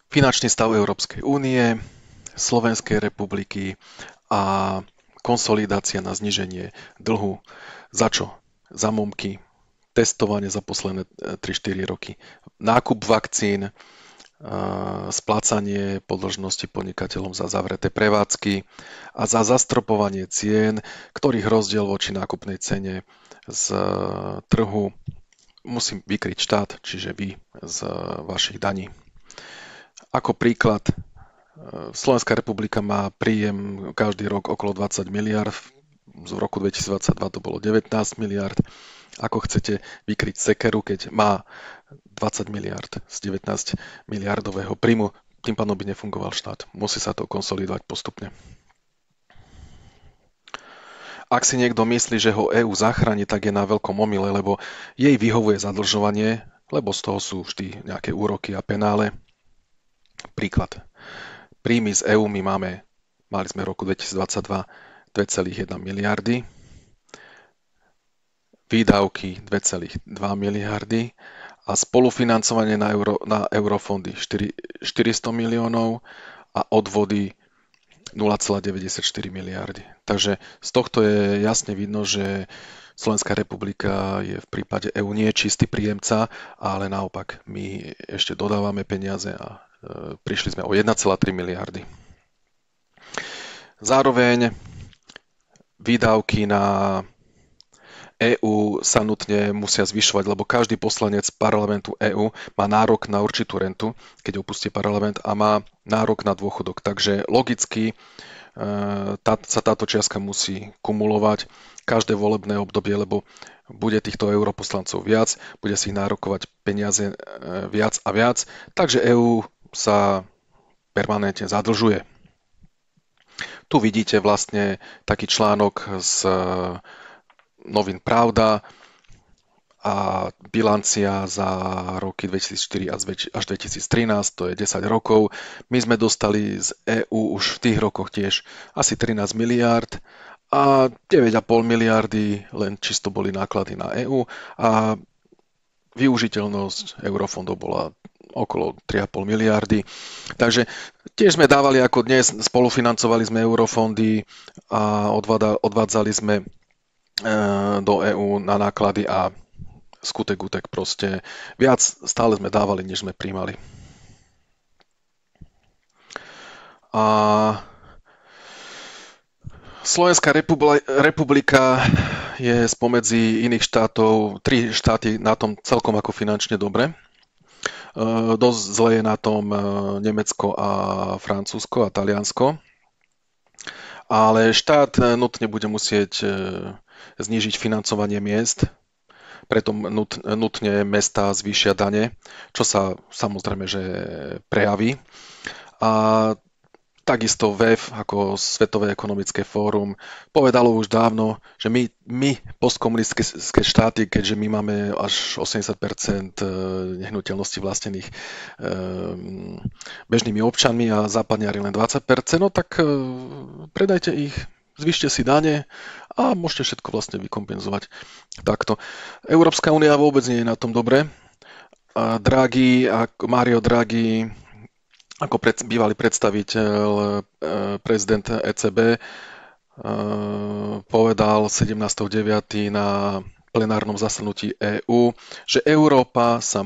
Finančný stav Európskej únie, Slovenskej republiky a konsolidácia na zníženie dlhu. Za čo? Za momky, testovanie za posledné 3-4 roky, nákup vakcín, splácanie podĺžnosti podnikateľom za zavreté prevádzky a za zastropovanie cien, ktorých rozdiel voči nákupnej cene z trhu musí vykryť štát, čiže vy z vašich daní. Ako príklad, Slovenská republika má príjem každý rok okolo 20 miliard, v roku 2022 to bolo 19 miliard. Ako chcete vykryť sekeru, keď má 20 miliard z 19 miliardového príjmu, tým pádom by nefungoval štát. Musí sa to konsolidovať postupne. Ak si niekto myslí, že ho EÚ zachráni, tak je na veľkom omyle, lebo jej vyhovuje zadlžovanie, lebo z toho sú vždy nejaké úroky a penále. Príklad. Príjmy z EÚ mali sme v roku 2022 2,1 miliardy, výdavky 2,2 miliardy a spolufinancovanie na eurofondy 400 miliónov a odvody 0,94 miliardy. Takže z tohto je jasne vidno, že Slovenská republika je v prípade EÚ nie čistý príjemca, ale naopak my ešte dodávame peniaze a prišli sme o 1,3 miliardy. Zároveň výdavky na EÚ sa nutne musia zvyšovať, lebo každý poslanec parlamentu EÚ má nárok na určitú rentu, keď opustí parlament, a má nárok na dôchodok. Takže logicky sa táto čiastka musí kumulovať každé volebné obdobie, lebo bude týchto europoslancov viac, bude si nárokovať peniaze viac a viac, takže EÚ sa permanentne zadlžuje. Tu vidíte vlastne taký článok z novín Pravda a bilancia za roky 2004 až 2013, to je 10 rokov. My sme dostali z EÚ už v tých rokoch tiež asi 13 miliárd a 9,5 miliardy len čisto boli náklady na EÚ a využiteľnosť eurofondov bola okolo 3,5 miliardy. Takže tiež sme dávali ako dnes, spolufinancovali sme eurofondy a odvádzali sme do EÚ na náklady a skutek utek proste. Viac stále sme dávali, než sme príjmali. A Slovenská republika je spomedzi iných štátov, 3 štáty na tom celkom ako finančne dobre. Dosť zle je na tom Nemecko a Francúzsko a Taliansko. Ale štát nutne bude musieť znížiť financovanie miest, preto nutne mestá zvýšia dane, čo sa samozrejme že prejaví. A takisto WEF ako Svetové ekonomické fórum povedalo už dávno, že my postkomunistické štáty, keďže my máme až 80% nehnuteľností vlastnených bežnými občanmi a západniari len 20%, no tak predajte ich, zvýšte si dane a môžete všetko vlastne vykompenzovať takto. Európska únia vôbec nie je na tom dobre. Mario Draghi ako bývalý predstaviteľ, prezident ECB, povedal 17.9. na plenárnom zasadnutí EÚ, že Európa si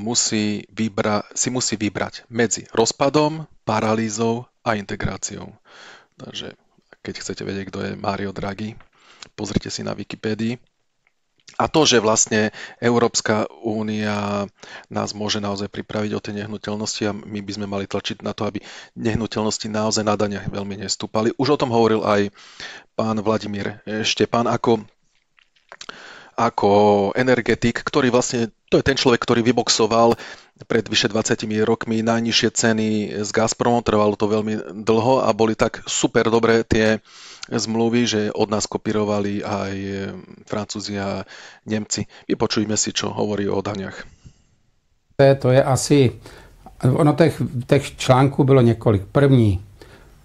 musí vybrať medzi rozpadom, paralýzou a integráciou. Takže keď chcete vedieť, kto je Mario Draghi, pozrite si na Wikipédii. A to, že vlastne Európska únia nás môže naozaj pripraviť o tie nehnuteľnosti a my by sme mali tlačiť na to, aby nehnuteľnosti naozaj na daniach veľmi nestúpali. Už o tom hovoril aj pán Vladimír Štepán ako energetik, ktorý vlastne, to je ten človek, ktorý vyboxoval pred vyše 20 rokmi najnižšie ceny s Gazpromom, trvalo to veľmi dlho a boli tak super dobré tie zmluvy, že od nás kopírovali aj Francúzi a Nemci. Vypočujme si, čo hovorí o daniach. To je asi, ono těch článků bylo několik. První,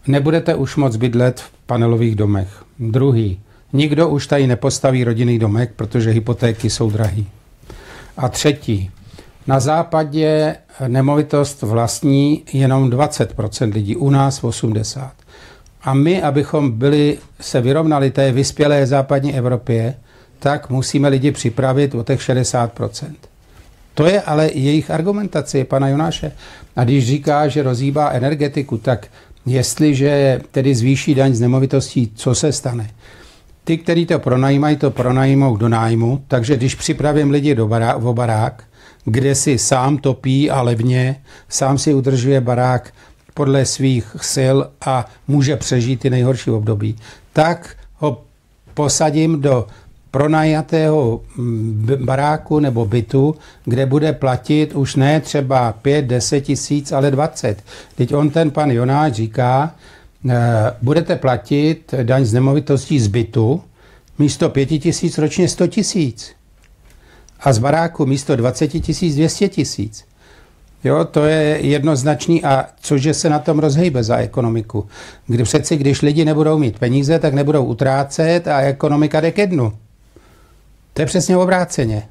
nebudete už moc bydlet v panelových domech. Druhý, nikdo už tady nepostaví rodinný domek, protože hypotéky jsou drahý. A třetí, Na západě nemovitost vlastní jenom 20% lidí, u nás 80%. A my, abychom se vyrovnali té vyspělé západní Evropě, tak musíme lidi připravit o těch 60%. To je ale jejich argumentace, pana Jonáše. A když říká, že rozhýbá energetiku, tak jestliže tedy zvýší daň z nemovitostí, co se stane? Ty, kteří to pronajímou do nájmu, takže když připravím lidi o barák, kde si sám topí a levně, sám si udržuje barák podle svých sil a může přežít ty nejhorší období, tak ho posadím do pronajatého baráku nebo bytu, kde bude platit už ne třeba 5-10 tisíc, ale 20. Teď ten pan Jonáš říká, budete platit daň z nemovitostí z bytu místo 5 tisíc ročně 100 tisíc. A z baráku místo 20 tisíc 200 tisíc. Jo, to je jednoznačný a cože se na tom rozhejbe za ekonomiku. Když lidi nebudou mít peníze, tak nebudou utrácet a ekonomika jde ke dnu. To je přesně obráceně.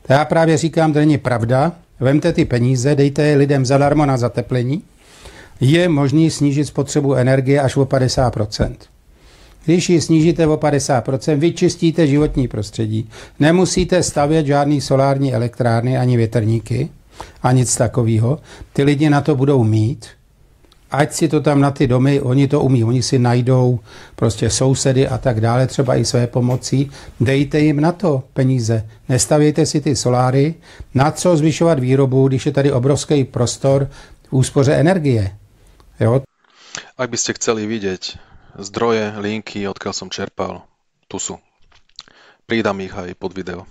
To já právě říkám, to není pravda. Vemte ty peníze, dejte je lidem zadarmo na zateplení. Je možný snížit spotřebu energie až o 50%. Když ji snížíte o 50%, vyčistíte životní prostředí. Nemusíte stavět žádný solární elektrárny ani větrníky a nic takového. Ty lidi na to budou mít. Ať si to tam na ty domy, oni to umí, oni si najdou prostě sousedy a tak dále, třeba i své pomocí. Dejte jim na to peníze. Nestavějte si ty soláry. Na co zvyšovat výrobu, když je tady obrovský prostor v úspoře energie. Jo? Ak by ste chceli vidieť zdroje, linky, odkiaľ som čerpal, tu sú. Pridám ich aj pod video.